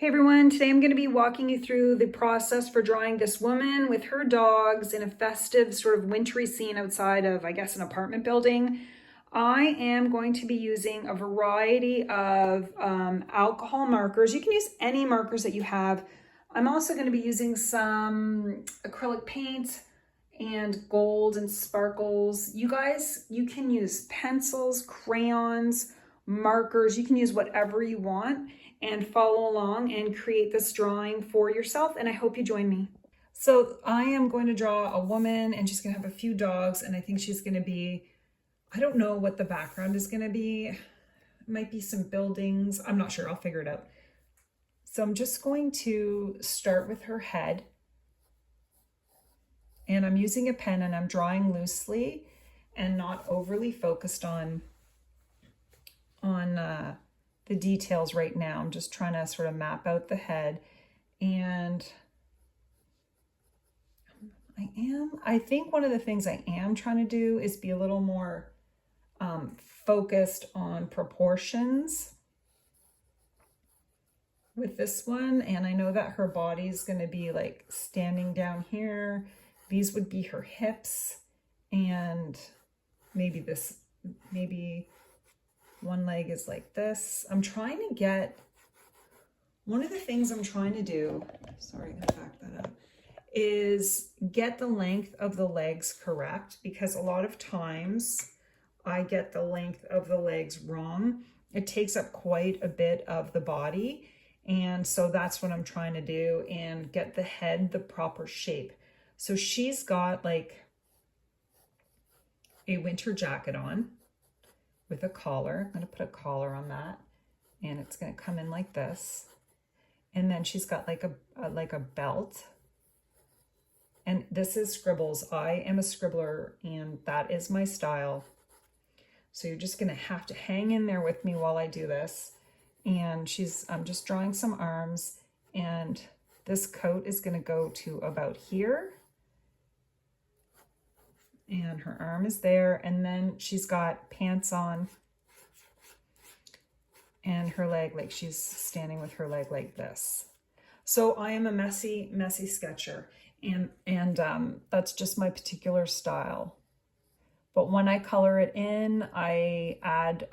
Hey everyone, today I'm going to be walking you through the process for drawing this woman with her dogs in a festive sort of wintry scene outside of, I guess, an apartment building. I am going to be using a variety of alcohol markers. You can use any markers that you have. I'm also going to be using some acrylic paint and gold and sparkles. You guys, you can use pencils, crayons, markers. You can use whatever you want and follow along and create this drawing for yourself. And I hope you join me. So I am going to draw a woman and she's going to have a few dogs. And I think she's going to be, I don't know what the background is going to be. It might be some buildings. I'm not sure. I'll figure it out. So I'm just going to start with her head. And I'm using a pen and I'm drawing loosely and not overly focused on the details right now. I'm just trying to sort of map out the head. And I think one of the things I am trying to do is be a little more focused on proportions with this one. And I know that her body's going to be like standing down here. These would be her hips, and maybe one leg is like this. I'm trying to get, one of the things I'm trying to do, sorry, I'm gonna back that up, is get the length of the legs correct, because a lot of times I get the length of the legs wrong. It takes up quite a bit of the body. And so that's what I'm trying to do, and get the head the proper shape. So she's got like a winter jacket on with a collar. I'm going to put a collar on that, and it's going to come in like this. And then she's got like a belt. And this is scribbles. I am a scribbler, and that is my style. So you're just going to have to hang in there with me while I do this. And I'm just drawing some arms, and this coat is going to go to about here. And her arm is there, and then she's got pants on, and her leg, like she's standing with her leg like this. So I am a messy sketcher, and that's just my particular style. But when I color it in, I add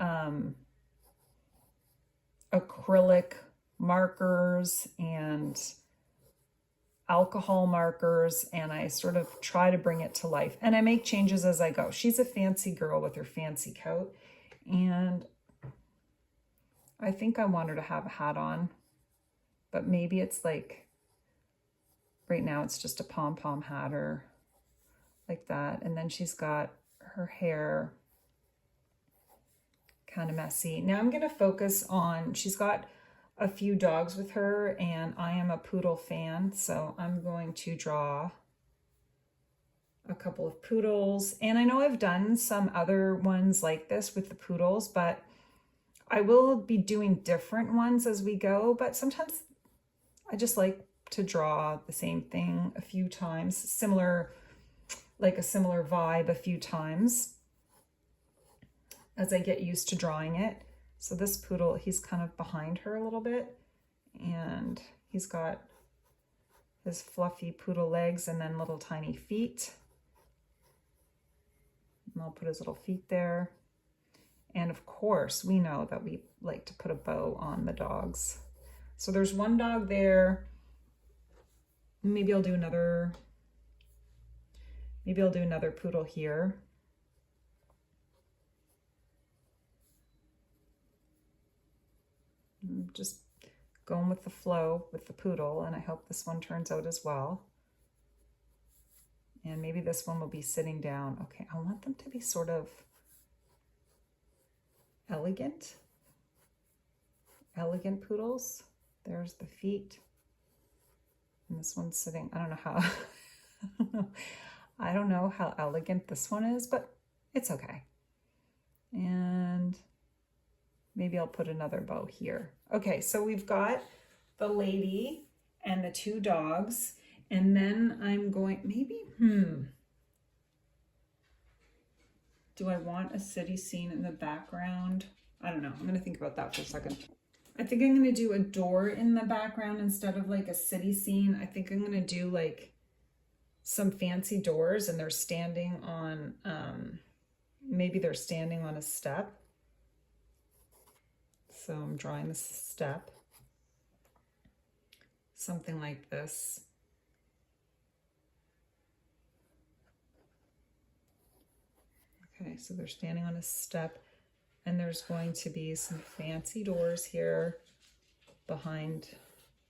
acrylic markers and alcohol markers, and I sort of try to bring it to life, and I make changes as I go. She's a fancy girl with her fancy coat, and I think I want her to have a hat on, but maybe it's like, right now it's just a pom-pom hat or like that. And then she's got her hair kind of messy. Now I'm going to focus on, she's got a few dogs with her, and I am a poodle fan, so I'm going to draw a couple of poodles. And I know I've done some other ones like this with the poodles, but I will be doing different ones as we go. But sometimes I just like to draw the same thing a few times, like a similar vibe a few times as I get used to drawing it. So this poodle, he's kind of behind her a little bit, and he's got his fluffy poodle legs and then little tiny feet. And I'll put his little feet there. And of course, we know that we like to put a bow on the dogs. So there's one dog there. Maybe I'll do another poodle here. Just going with the flow with the poodle, and I hope this one turns out as well. And maybe this one will be sitting down. Okay, I want them to be sort of elegant poodles. There's the feet, and this one's sitting, I don't know how elegant this one is, but it's okay. And maybe I'll put another bow here. Okay, so we've got the lady and the two dogs, and then I'm going, do I want a city scene in the background? I don't know. I'm going to think about that for a second. I think I'm gonna do a door in the background instead of like a city scene. I think I'm gonna do like some fancy doors and they're standing on, maybe they're standing on a step. So I'm drawing this step, something like this. Okay, so they're standing on a step and there's going to be some fancy doors here behind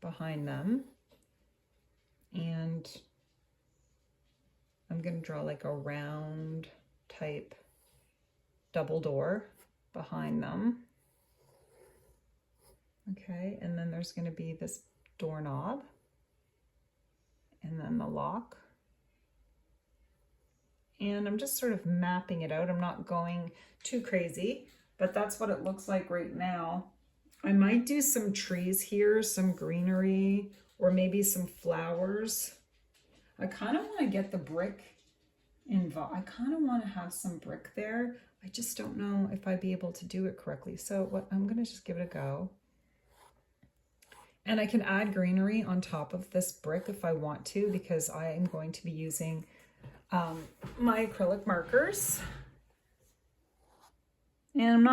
them. And I'm going to draw like a round type double door behind them. Okay, and then there's going to be this doorknob and then the lock. And I'm just sort of mapping it out. I'm not going too crazy, but that's what it looks like right now. I might do some trees here, some greenery, or maybe some flowers. I kind of want to get the brick involved. I kind of want to have some brick there. I just don't know if I'd be able to do it correctly. So what I'm going to just give it a go. And I can add greenery on top of this brick if I want to, because I am going to be using my acrylic markers. And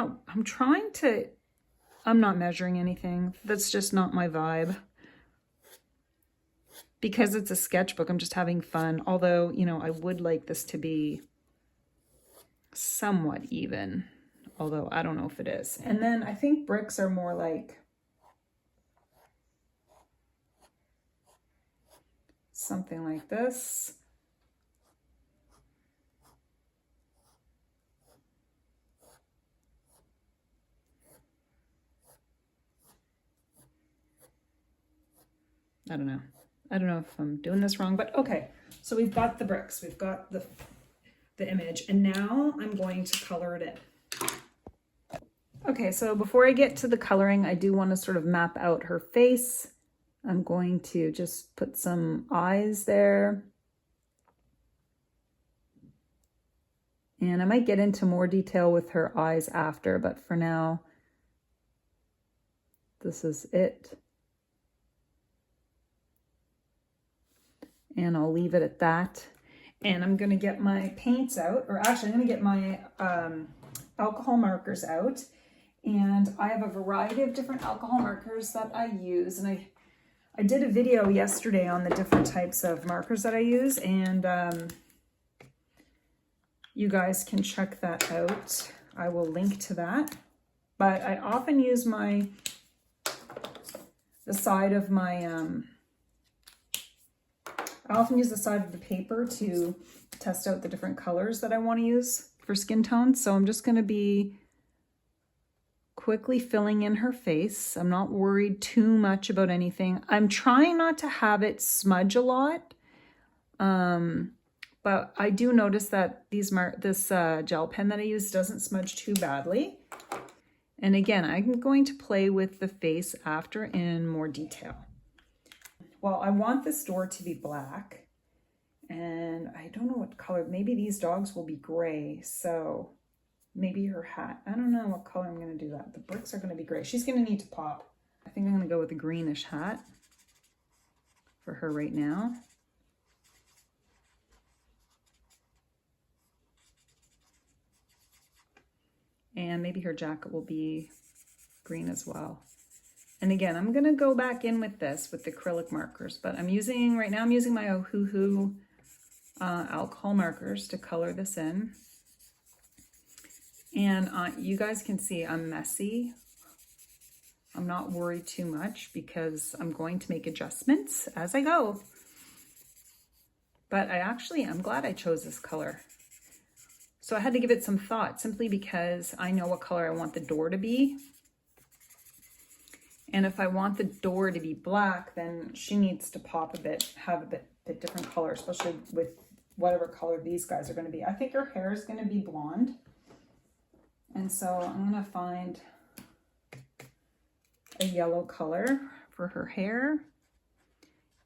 I'm not measuring anything. That's just not my vibe. Because it's a sketchbook, I'm just having fun. Although, you know, I would like this to be somewhat even. Although I don't know if it is. And then I think bricks are more like something like this. I don't know. I don't know if I'm doing this wrong, but okay. So we've got the bricks, we've got the image, and now I'm going to color it in. Okay, so before I get to the coloring, I do want to sort of map out her face. I'm going to just put some eyes there. And I might get into more detail with her eyes after, but for now, this is it. And I'll leave it at that. And I'm gonna get my paints out, or actually I'm gonna get my alcohol markers out. And I have a variety of different alcohol markers that I use. And I did a video yesterday on the different types of markers that I use, and you guys can check that out. I will link to that. But I often use the side of the paper to test out the different colors that I want to use for skin tones. So I'm just going to be quickly filling in her face. I'm not worried too much about anything. I'm trying not to have it smudge a lot. But I do notice that this gel pen that I use doesn't smudge too badly. And again, I'm going to play with the face after in more detail. Well, I want this door to be black, and I don't know what color. Maybe these dogs will be gray, so maybe her hat. I don't know what color I'm going to do that. The bricks are going to be gray. She's going to need to pop. I think I'm going to go with a greenish hat for her right now. And maybe her jacket will be green as well. And again, I'm going to go back in with this with the acrylic markers, but I'm using my Ohuhu alcohol markers to color this in. And you guys can see I'm messy. I'm not worried too much because I'm going to make adjustments as I go. But I'm glad I chose this color. So I had to give it some thought simply because I know what color I want the door to be. And if I want the door to be black, then she needs to pop a bit, have a bit different color, especially with whatever color these guys are going to be. I think her hair is going to be blonde. And so I'm going to find a yellow color for her hair.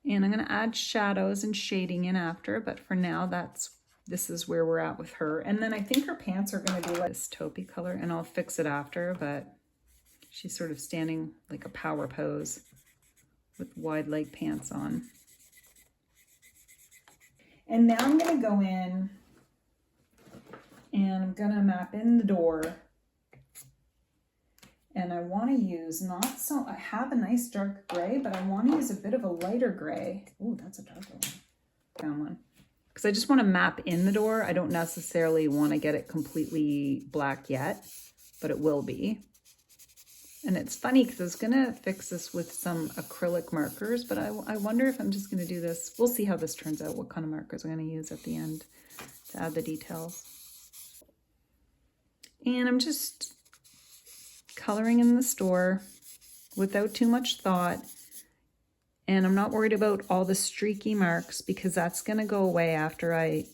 And I'm going to add shadows and shading in after, but for now, this is where we're at with her. And then I think her pants are going to be like this taupey color, and I'll fix it after, but She's sort of standing like a power pose with wide leg pants on. And now I'm going to go in and I'm going to map in the door. And I want to use I have a nice dark gray, but I want to use a bit of a lighter gray. Oh, that's a darker one. Found one. Because I just want to map in the door. I don't necessarily want to get it completely black yet, but it will be. And it's funny because I was going to fix this with some acrylic markers, but I wonder if I'm just going to do this. We'll see how this turns out, what kind of markers I'm going to use at the end to add the details. And I'm just coloring in the store without too much thought. And I'm not worried about all the streaky marks because that's going to go away after I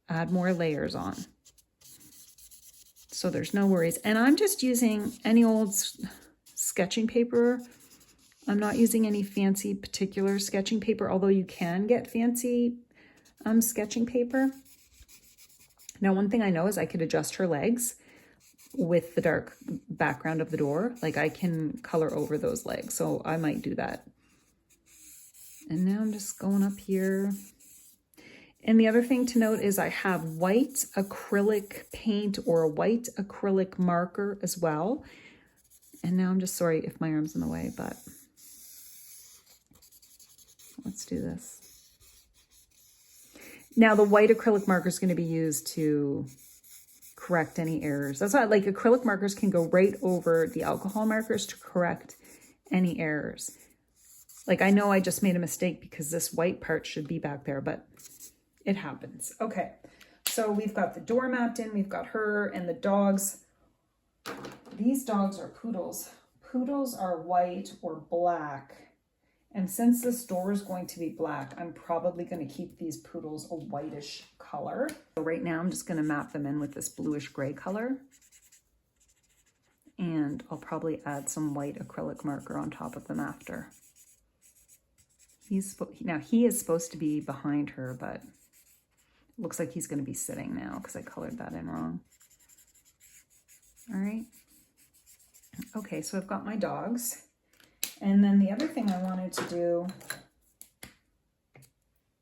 add more layers on. So there's no worries. And I'm just using any old sketching paper. I'm not using any fancy particular sketching paper, although you can get fancy sketching paper. Now, one thing I know is I could adjust her legs with the dark background of the door. Like I can color over those legs, so I might do that. And now I'm just going up here. And the other thing to note is I have white acrylic paint or a white acrylic marker as well. And now I'm just sorry if my arm's in the way, but let's do this. Now the white acrylic marker is going to be used to correct any errors. That's why like acrylic markers can go right over the alcohol markers to correct any errors. Like I know I just made a mistake because this white part should be back there, but it happens. Okay, so we've got the door mapped in, we've got her and the dogs. These dogs are poodles. Poodles are white or black. And since this door is going to be black, I'm probably going to keep these poodles a whitish color. So right now I'm just going to map them in with this bluish gray color. And I'll probably add some white acrylic marker on top of them after. Now he is supposed to be behind her, but it looks like he's going to be sitting now because I colored that in wrong. All right. Okay, so I've got my dogs. And then the other thing I wanted to do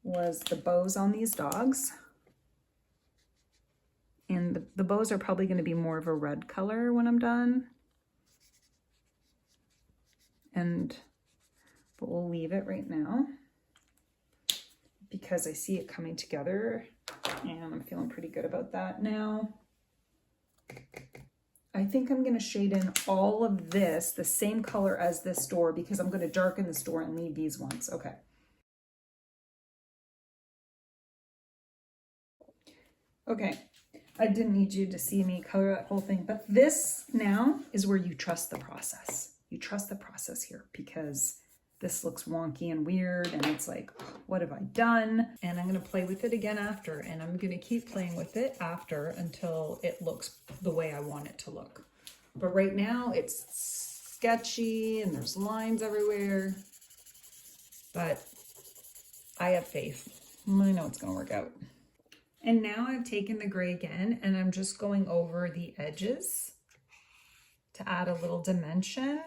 was the bows on these dogs. And the bows are probably going to be more of a red color when I'm done. But we'll leave it right now because I see it coming together and I'm feeling pretty good about that now. I think I'm going to shade in all of this the same color as this door because I'm going to darken this door and leave these ones. Okay. Okay. I didn't need you to see me color that whole thing, but this now is where you trust the process. You trust the process here because this looks wonky and weird and it's like, what have I done? And I'm going to play with it again after, and I'm going to keep playing with it after until it looks the way I want it to look. But right now it's sketchy and there's lines everywhere, but I have faith. I know it's going to work out. And now I've taken the gray again and I'm just going over the edges to add a little dimension.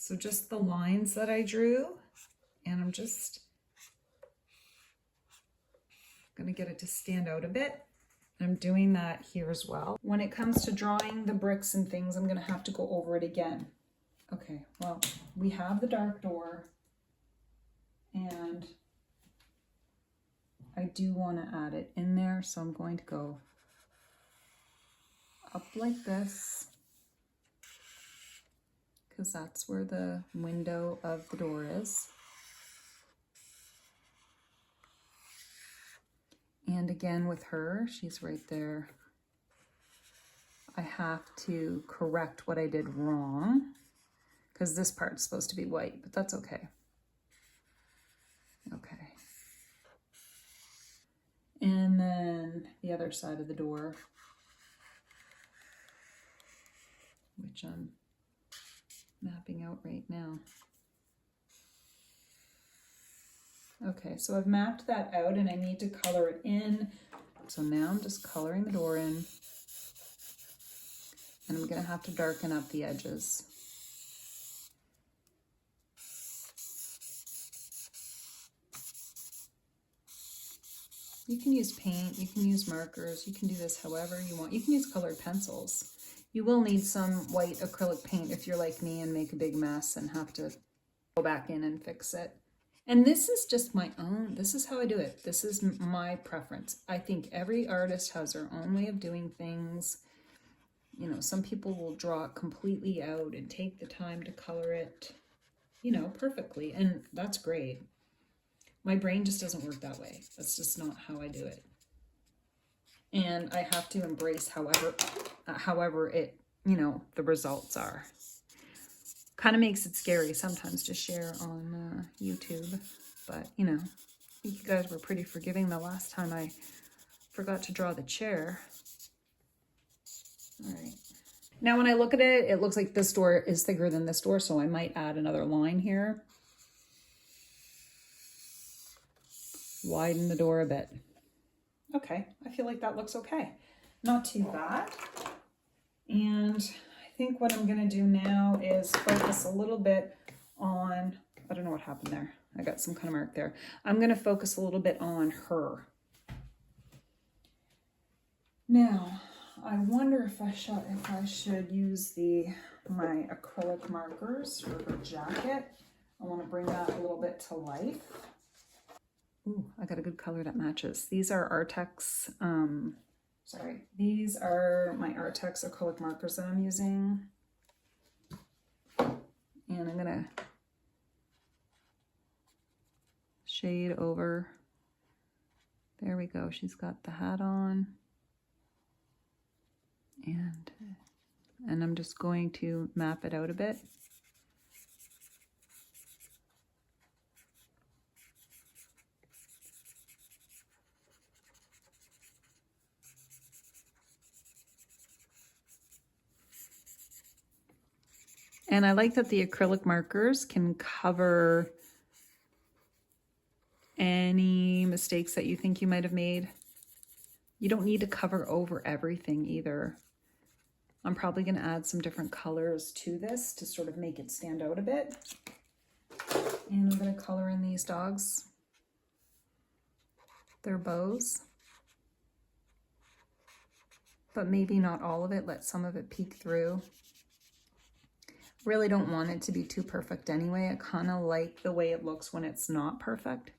So just the lines that I drew, and I'm just gonna get it to stand out a bit. I'm doing that here as well. When it comes to drawing the bricks and things, I'm gonna have to go over it again. Okay, well, we have the dark door, and I do wanna add it in there, so I'm going to go up like this, because that's where the window of the door is. And again with her, she's right there. I have to correct what I did wrong because this part's supposed to be white, but that's okay. Okay. And then the other side of the door, which I'm mapping out right now. Okay, so I've mapped that out and I need to color it in. So now I'm just coloring the door in. And I'm gonna have to darken up the edges. You can use paint, you can use markers, you can do this however you want. You can use colored pencils. You will need some white acrylic paint if you're like me and make a big mess and have to go back in and fix it. And this is just my own, this is how I do it. This is my preference. I think every artist has their own way of doing things. You know, some people will draw it completely out and take the time to color it, you know, perfectly. And that's great. My brain just doesn't work that way. That's just not how I do it. And I have to embrace however it, you know, the results are. Kind of makes it scary sometimes to share on YouTube, but you know, I think you guys were pretty forgiving the last time I forgot to draw the chair. All right. Now when I look at it, it looks like this door is thicker than this door, so I might add another line here. Widen the door a bit. Okay, I feel like that looks okay. Not too bad. And I think what I'm gonna do now is focus a little bit on, I don't know what happened there. I got some kind of mark there. I'm gonna focus a little bit on her. Now, I wonder if I should use my acrylic markers for her jacket. I wanna bring that a little bit to life. Ooh, I got a good color that matches. These are Artex, these are my Artex acrylic markers that I'm using. And I'm gonna shade over. There we go, she's got the hat on. And I'm just going to map it out a bit. And I like that the acrylic markers can cover any mistakes that you think you might have made. You don't need to cover over everything either. I'm probably going to add some different colors to this to sort of make it stand out a bit. And I'm going to color in these dogs, their bows. But maybe not all of it, let some of it peek through. Really don't want it to be too perfect anyway. I kind of like the way it looks when it's not perfect.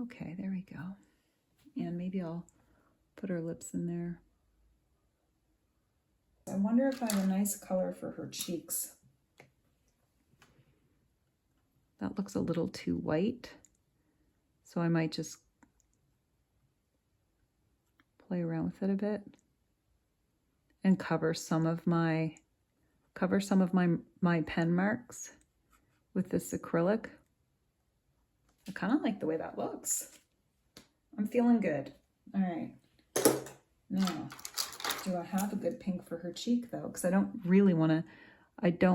Okay, there we go. And maybe I'll put her lips in there. I wonder if I have a nice color for her cheeks. That looks a little too white, so I might just play around with it a bit and cover some of my pen marks with this acrylic. I kind of like the way that looks. I'm feeling good. All right. Now, do I have a good pink for her cheek though? Because I don't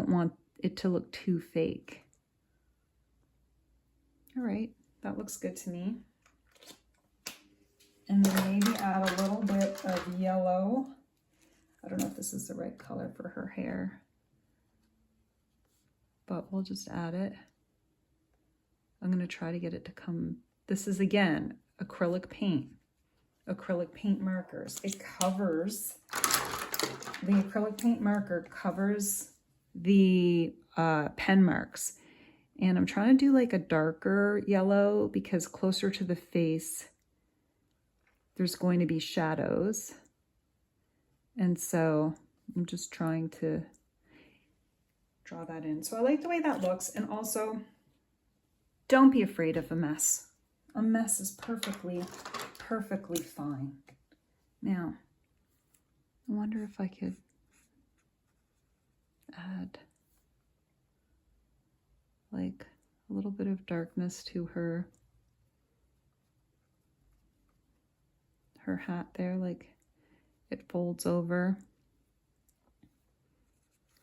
want it to look too fake. All right, that looks good to me. And then maybe add a little bit of yellow. I don't know if this is the right color for her hair, but we'll just add it. I'm gonna try to get it to come. This is again, acrylic paint markers. It covers, the acrylic paint marker covers the pen marks. And I'm trying to do like a darker yellow because closer to the face, there's going to be shadows. And so I'm just trying to draw that in. So I like the way that looks. And also, don't be afraid of a mess. A mess is perfectly fine. Now, I wonder if I could add like a little bit of darkness to her hat there, like it folds over.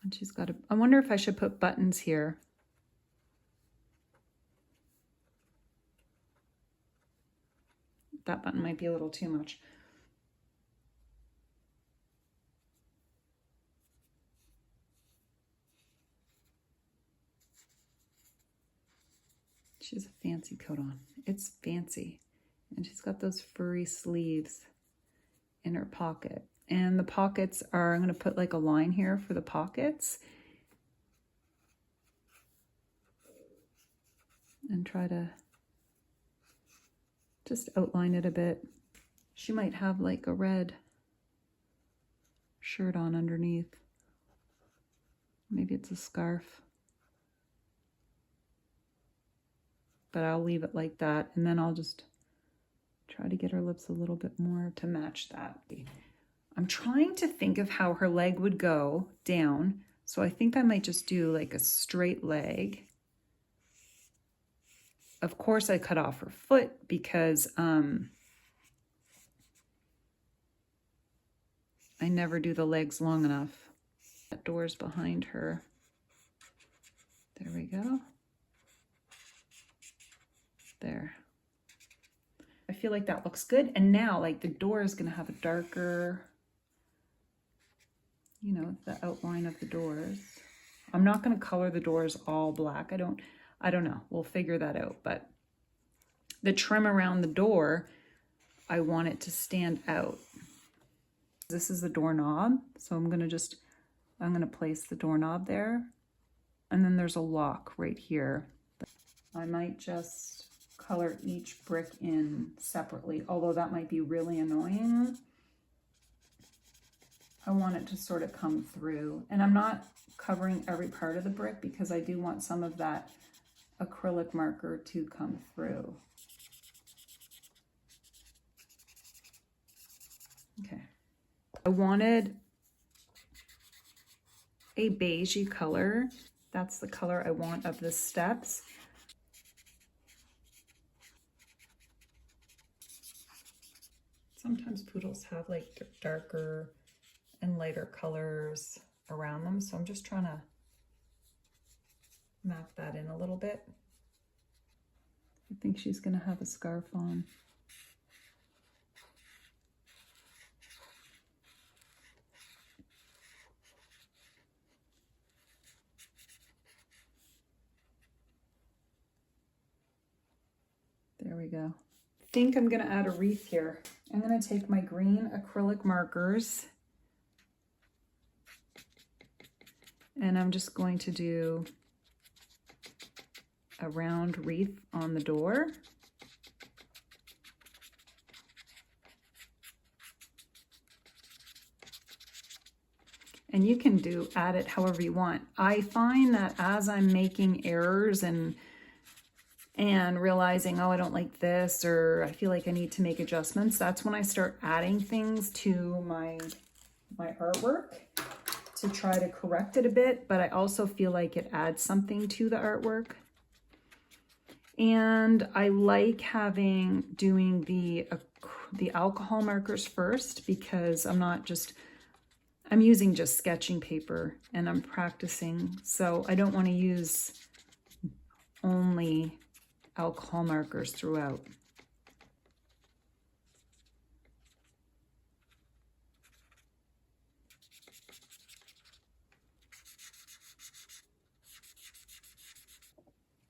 And she's got I wonder if I should put buttons here. That button might be a little too much. She has a fancy coat on. It's fancy. And she's got those furry sleeves in her pocket. And the pockets are, I'm going to put like a line here for the pockets. And try to just outline it a bit. She might have like a red shirt on underneath. Maybe it's a scarf. But I'll leave it like that, and then I'll just try to get her lips a little bit more to match that. I'm trying to think of how her leg would go down, so I think I might just do like a straight leg. Of course, I cut off her foot because I never do the legs long enough. That door's behind her. There we go. There. I feel like that looks good. And now, like, the door is going to have a darker, you know, the outline of the doors. I'm not going to color the doors all black. I don't know. We'll figure that out. But the trim around the door, I want it to stand out. This is the doorknob. So I'm going to place the doorknob there. And then there's a lock right here. I might just color each brick in separately, although that might be really annoying. I want it to sort of come through. And I'm not covering every part of the brick because I do want some of that acrylic marker to come through. Okay. I wanted a beigey color. That's the color I want of the steps. Sometimes poodles have like darker and lighter colors around them, so I'm just trying to map that in a little bit. I think she's going to have a scarf on. There we go. I think I'm going to add a wreath here. I'm going to take my green acrylic markers and I'm just going to do a round wreath on the door. And you can add it however you want. I find that as I'm making errors and realizing, oh, I don't like this, or I feel like I need to make adjustments, that's when I start adding things to my artwork to try to correct it a bit, but I also feel like it adds something to the artwork. And I like doing the alcohol markers first because I'm using just sketching paper and I'm practicing, so I don't want to use only alcohol markers throughout.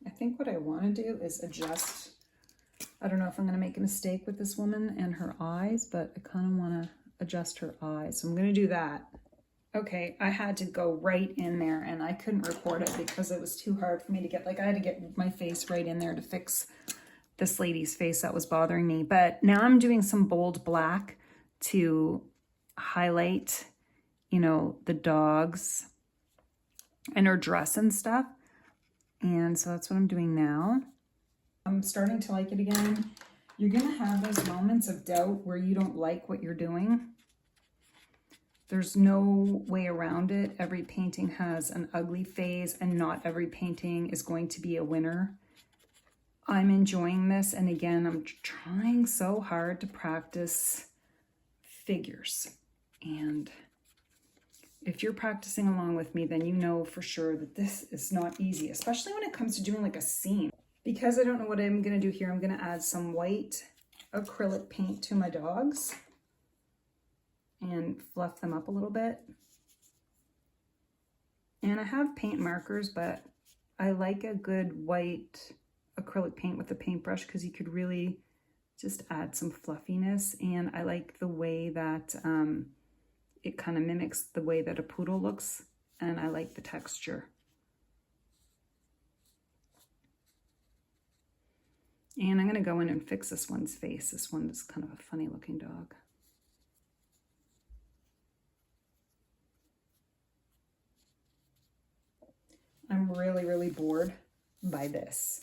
I think what I want to do is adjust. I don't know if I'm going to make a mistake with this woman and her eyes, but I kind of want to adjust her eyes. So I'm going to do that. Okay, I had to go right in there and I couldn't record it because it was too hard for me to get, I had to get my face right in there to fix this lady's face that was bothering me. But now I'm doing some bold black to highlight, you know, the dogs and her dress and stuff. And so that's what I'm doing now. I'm starting to like it again. You're going to have those moments of doubt where you don't like what you're doing. There's no way around it. Every painting has an ugly phase and not every painting is going to be a winner. I'm enjoying this, and again, I'm trying so hard to practice figures. And if you're practicing along with me, then you know for sure that this is not easy, especially when it comes to doing like a scene. Because I don't know what I'm going to do here, I'm going to add some white acrylic paint to my dogs and fluff them up a little bit. And I have paint markers, but I like a good white acrylic paint with a paintbrush because you could really just add some fluffiness. And I like the way that it kind of mimics the way that a poodle looks, and I like the texture. And I'm going to go in and fix this one's face. This one is kind of a funny looking dog. I'm really bored by this.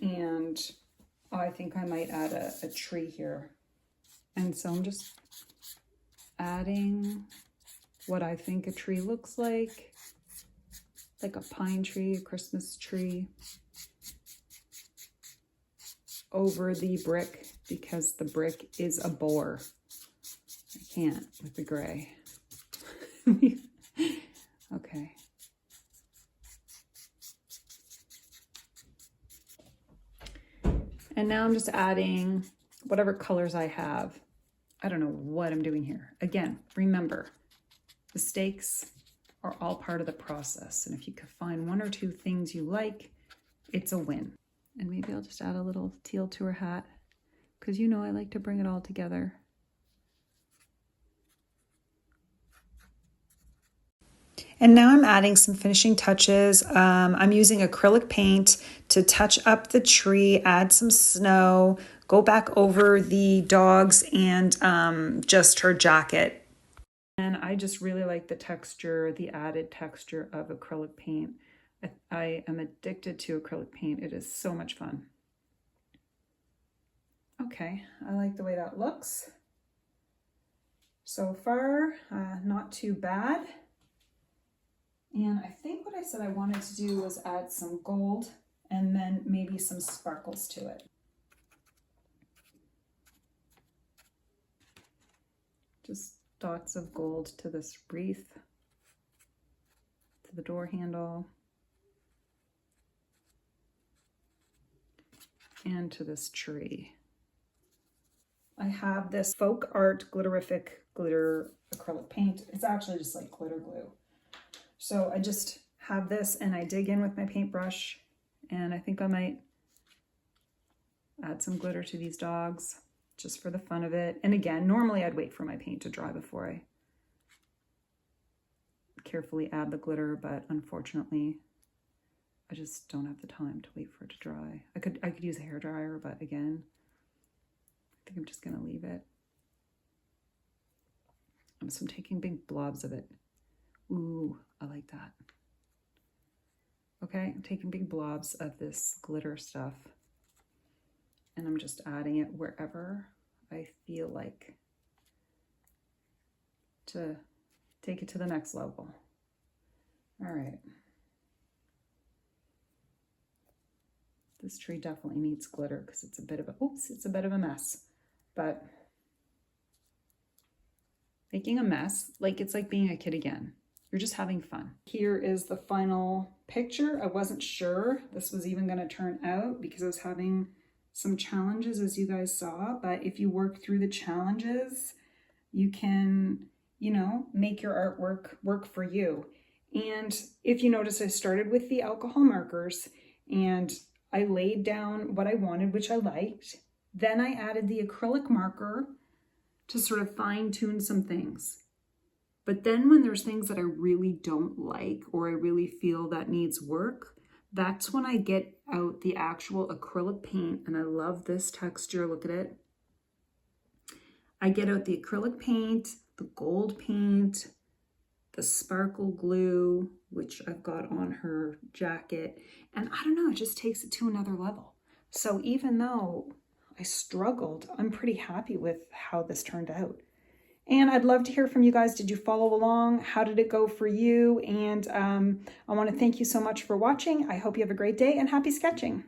And I think I might add a tree here. And so I'm just adding what I think a tree looks like a pine tree, a Christmas tree, over the brick because the brick is a bore. I can't with the gray. Okay. And now I'm just adding whatever colors I have. I don't know what I'm doing here. Again, remember, mistakes are all part of the process. And if you could find one or two things you like, it's a win. And maybe I'll just add a little teal to her hat because you know I like to bring it all together. And now I'm adding some finishing touches. I'm using acrylic paint to touch up the tree, add some snow, go back over the dogs and just her jacket. And I just really like the texture, the added texture of acrylic paint. I am addicted to acrylic paint. It is so much fun. Okay, I like the way that looks. So far, not too bad. And I think what I said I wanted to do was add some gold and then maybe some sparkles to it. Just dots of gold to this wreath, to the door handle, and to this tree. I have this Folk Art Glitterific glitter acrylic paint. It's actually just like glitter glue. So I just have this and I dig in with my paintbrush, and I think I might add some glitter to these dogs just for the fun of it. And again, normally I'd wait for my paint to dry before I carefully add the glitter, but unfortunately I just don't have the time to wait for it to dry. I could use a hairdryer, but again, I think I'm just gonna leave it. So I'm taking big blobs of it. Ooh, I like that. Okay, I'm taking big blobs of this glitter stuff and I'm just adding it wherever I feel like to take it to the next level. All right. This tree definitely needs glitter because it's a bit of a, oops, it's a bit of a mess, but making a mess, like it's like being a kid again. You're just having fun. Here is the final picture. I wasn't sure this was even gonna turn out because I was having some challenges, as you guys saw, but if you work through the challenges, you can, you know, make your artwork work for you. And if you notice, I started with the alcohol markers and I laid down what I wanted, which I liked. Then I added the acrylic marker to sort of fine tune some things. But then when there's things that I really don't like or I really feel that needs work, that's when I get out the actual acrylic paint. And I love this texture, look at it. I get out the acrylic paint, the gold paint, the sparkle glue, which I've got on her jacket. And I don't know, it just takes it to another level. So even though I struggled, I'm pretty happy with how this turned out. And I'd love to hear from you guys. Did you follow along? How did it go for you? And I want to thank you so much for watching. I hope you have a great day and happy sketching.